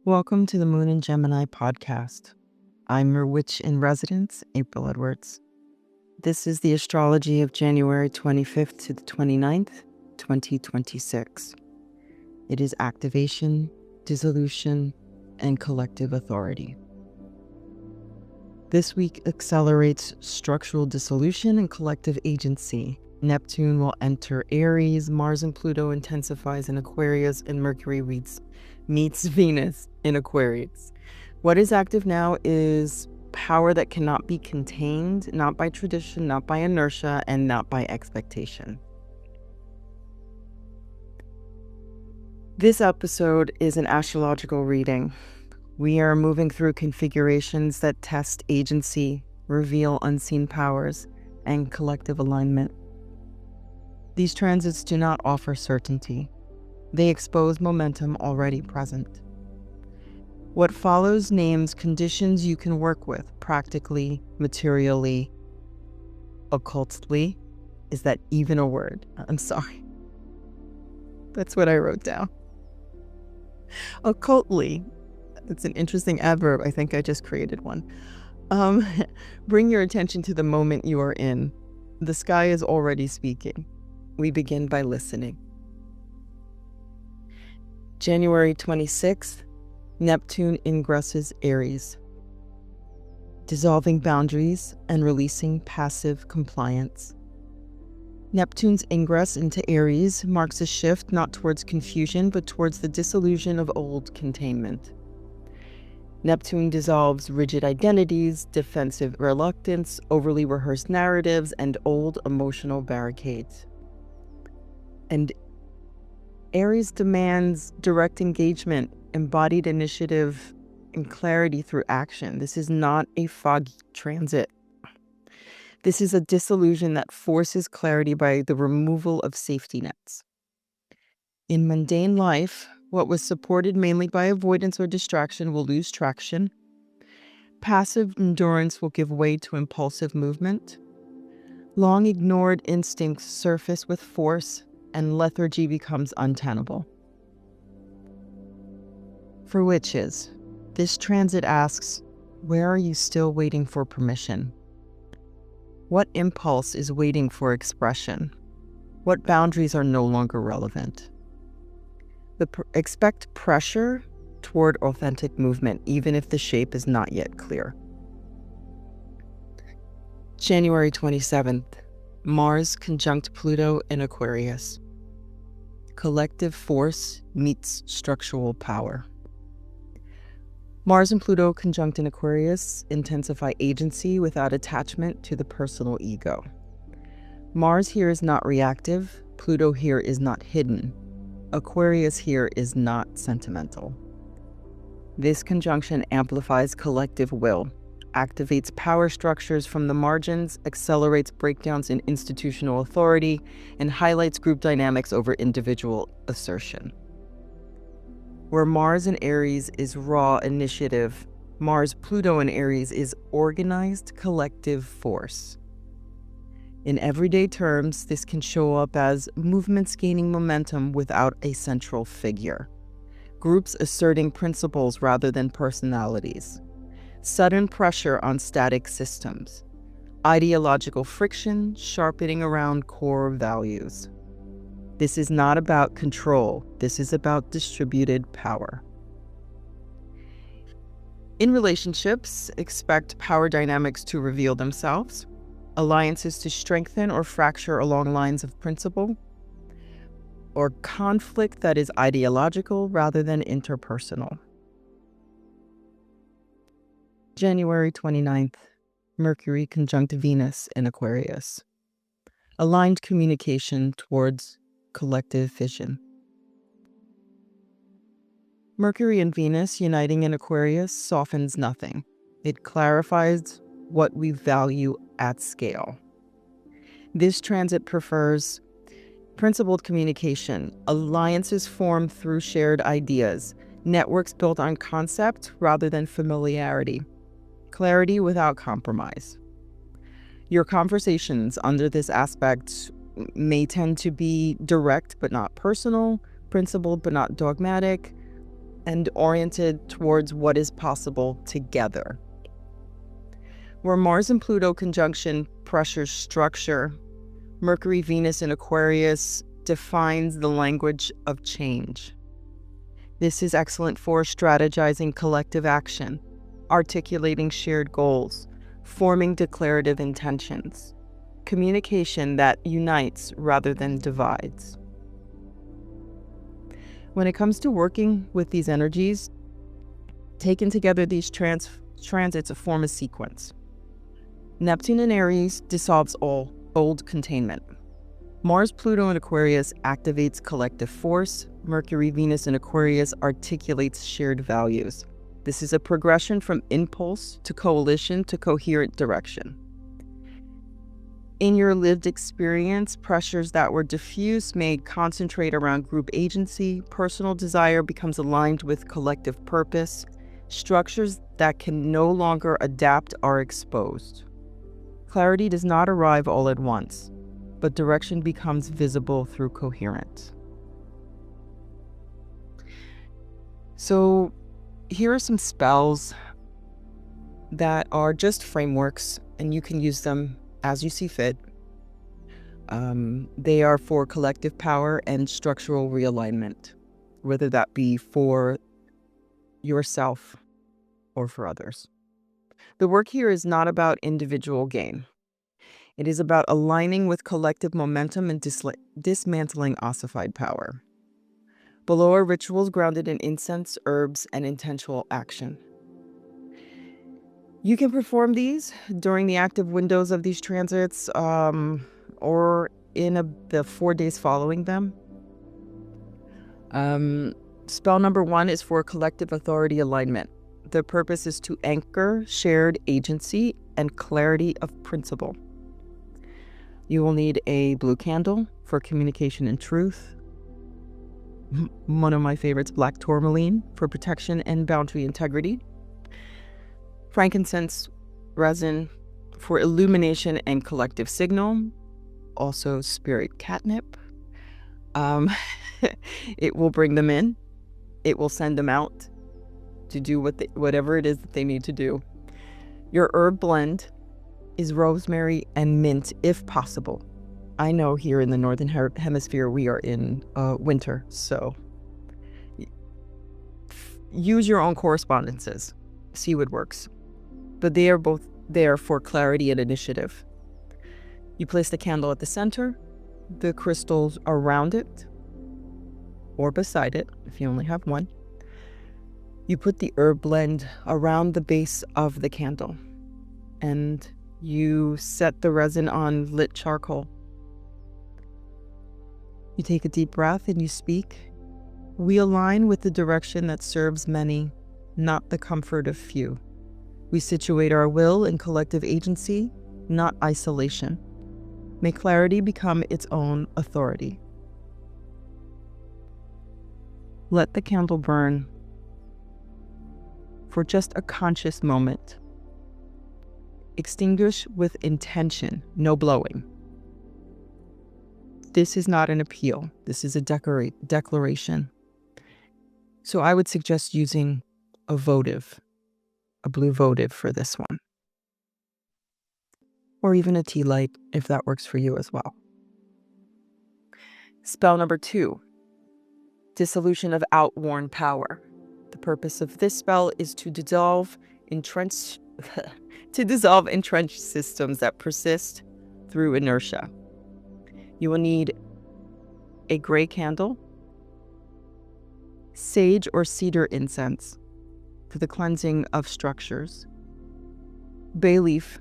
Welcome to the Moon and Gemini podcast. I'm your witch in residence, April Edwards. This is the astrology of January 25th to the 29th, 2026. It is activation, dissolution, and collective authority. This week accelerates structural dissolution and collective agency. Neptune will enter Aries, Mars and Pluto intensifies in Aquarius, and Mercury meets Venus in Aquarius. What is active now is power that cannot be contained, not by tradition, not by inertia, and not by expectation. This episode is an astrological reading. We are moving through configurations that test agency, reveal unseen powers, and collective alignment. These transits do not offer certainty. They expose momentum already present. What follows names conditions you can work with practically, materially, occultly. Is that even a word? I'm sorry. That's what I wrote down. Occultly. It's an interesting adverb. I think I just created one. Bring your attention to the moment you are in. The sky is already speaking. We begin by listening. January 26th, Neptune ingresses Aries, dissolving boundaries and releasing passive compliance. Neptune's ingress into Aries marks a shift not towards confusion, but towards the dissolution of old containment. Neptune dissolves rigid identities, defensive reluctance, overly rehearsed narratives, and old emotional barricades. And Aries demands direct engagement, embodied initiative, and clarity through action. This is not a foggy transit. This is a dissolution that forces clarity by the removal of safety nets. In mundane life, what was supported mainly by avoidance or distraction will lose traction. Passive endurance will give way to impulsive movement. Long ignored instincts surface with force, and lethargy becomes untenable. For witches, this transit asks, where are you still waiting for permission? What impulse is waiting for expression? What boundaries are no longer relevant? Expect pressure toward authentic movement, even if the shape is not yet clear. January 27th. Mars conjunct Pluto in Aquarius. Collective force meets structural power. Mars and Pluto conjunct in Aquarius intensify agency without attachment to the personal ego. Mars here is not reactive. Pluto here is not hidden. Aquarius here is not sentimental. This conjunction amplifies collective will, activates power structures from the margins, accelerates breakdowns in institutional authority, and highlights group dynamics over individual assertion. Where Mars in Aries is raw initiative, Mars-Pluto in Aries is organized collective force. In everyday terms, this can show up as movements gaining momentum without a central figure, groups asserting principles rather than personalities, sudden pressure on static systems, ideological friction sharpening around core values. This is not about control. This is about distributed power. In relationships, expect power dynamics to reveal themselves, alliances to strengthen or fracture along lines of principle, or conflict that is ideological rather than interpersonal. January 29th, Mercury conjunct Venus in Aquarius. Aligned communication towards collective vision. Mercury and Venus uniting in Aquarius softens nothing. It clarifies what we value at scale. This transit prefers principled communication, alliances formed through shared ideas, networks built on concept rather than familiarity, clarity without compromise. Your conversations under this aspect may tend to be direct but not personal, principled but not dogmatic, and oriented towards what is possible together. Where Mars and Pluto conjunction pressures structure, Mercury, Venus, and Aquarius defines the language of change. This is excellent for strategizing collective action, articulating shared goals, forming declarative intentions, communication that unites rather than divides. When it comes to working with these energies, taken together, these transits form a sequence. Neptune in Aries dissolves all old containment. Mars, Pluto, and Aquarius activates collective force. Mercury, Venus, and Aquarius articulates shared values. This is a progression from impulse to coalition to coherent direction. In your lived experience, pressures that were diffuse may concentrate around group agency. Personal desire becomes aligned with collective purpose. Structures that can no longer adapt are exposed. Clarity does not arrive all at once, but direction becomes visible through coherence. So here are some spells that are just frameworks, and you can use them as you see fit. They are for collective power and structural realignment, whether that be for yourself or for others. The work here is not about individual gain. It is about aligning with collective momentum and dismantling ossified power. Below are rituals grounded in incense, herbs, and intentional action. You can perform these during the active windows of these transits or in the 4 days following them. Spell number 1 is for collective authority alignment. The purpose is to anchor shared agency and clarity of principle. You will need a blue candle for communication and truth. One of my favorites, black tourmaline, for protection and boundary integrity. Frankincense resin for illumination and collective signal. Also spirit catnip. It will bring them in. It will send them out to do whatever it is that they need to do. Your herb blend is rosemary and mint, if possible. I know here in the Northern Hemisphere, we are in winter, so use your own correspondences. See what works. But they are both there for clarity and initiative. You place the candle at the center, the crystals around it, or beside it, if you only have one. You put the herb blend around the base of the candle, and you set the resin on lit charcoal. You take a deep breath and you speak. We align with the direction that serves many, not the comfort of few. We situate our will in collective agency, not isolation. May clarity become its own authority. Let the candle burn for just a conscious moment. Extinguish with intention, no blowing. This is not an appeal. This is a declaration. So I would suggest using a votive, a blue votive for this one. Or even a tea light if that works for you as well. Spell number 2, Dissolution of Outworn Power. The purpose of this spell is to dissolve entrenched systems that persist through inertia. You will need a gray candle, sage or cedar incense for the cleansing of structures, bay leaf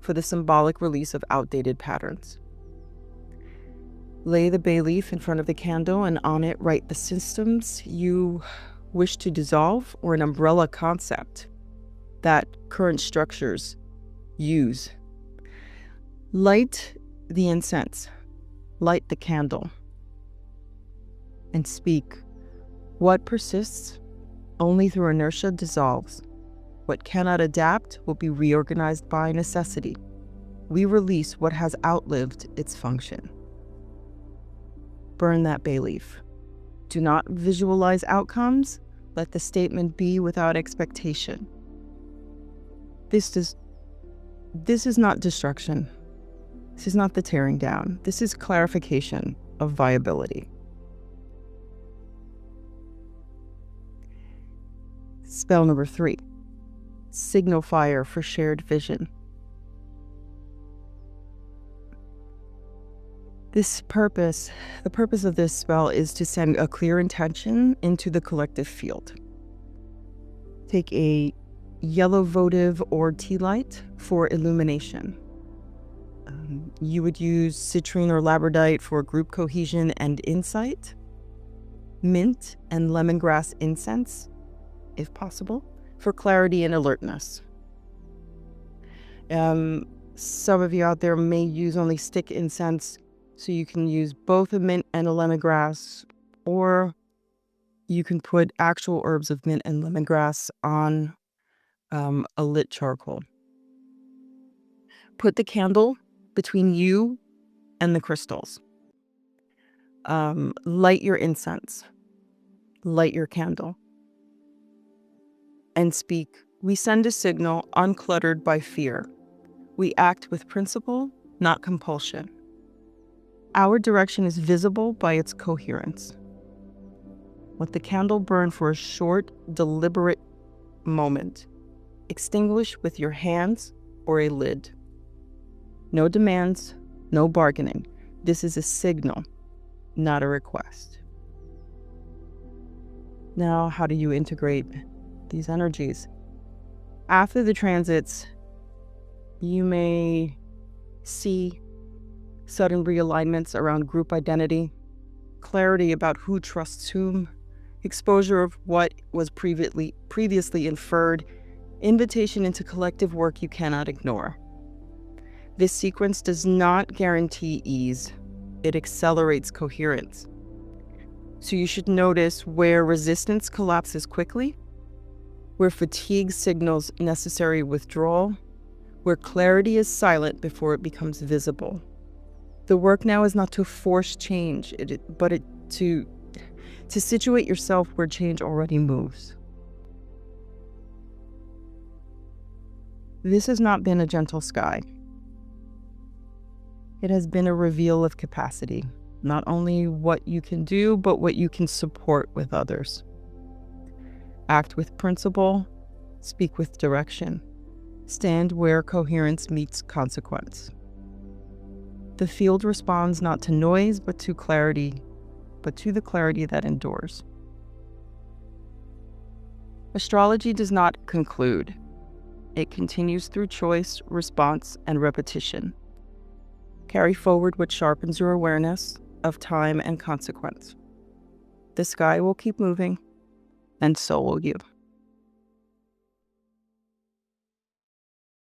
for the symbolic release of outdated patterns. Lay the bay leaf in front of the candle and on it write the systems you wish to dissolve or an umbrella concept that current structures use. Light the incense, light the candle, and speak. What persists only through inertia dissolves. What cannot adapt will be reorganized by necessity. We release what has outlived its function. Burn that bay leaf. Do not visualize outcomes, Let the statement be without expectation. This is not destruction. This is not the tearing down. This is clarification of viability. Spell number 3. Signal fire for shared vision. The purpose of this spell is to send a clear intention into the collective field. Take a yellow votive or tea light for illumination. You would use citrine or labradorite for group cohesion and insight. Mint and lemongrass incense, if possible, for clarity and alertness. Some of you out there may use only stick incense, so you can use both a mint and a lemongrass, or you can put actual herbs of mint and lemongrass on a lit charcoal. Put the candle between you and the crystals. Light your incense. Light your candle. And speak, "We send a signal uncluttered by fear. We act with principle, not compulsion. Our direction is visible by its coherence." Let the candle burn for a short, deliberate moment. Extinguish with your hands or a lid. No demands, no bargaining. This is a signal, not a request. Now, how do you integrate these energies? After the transits, you may see sudden realignments around group identity, clarity about who trusts whom, exposure of what was previously inferred, invitation into collective work you cannot ignore. This sequence does not guarantee ease. It accelerates coherence. So you should notice where resistance collapses quickly, where fatigue signals necessary withdrawal, where clarity is silent before it becomes visible. The work now is not to force change, but to situate yourself where change already moves. This has not been a gentle sky. It has been a reveal of capacity, not only what you can do, but what you can support with others. Act with principle, speak with direction, stand where coherence meets consequence. The field responds not to noise, but to the clarity that endures. Astrology does not conclude. It continues through choice, response, and repetition. Carry forward what sharpens your awareness of time and consequence. The sky will keep moving, and so will you.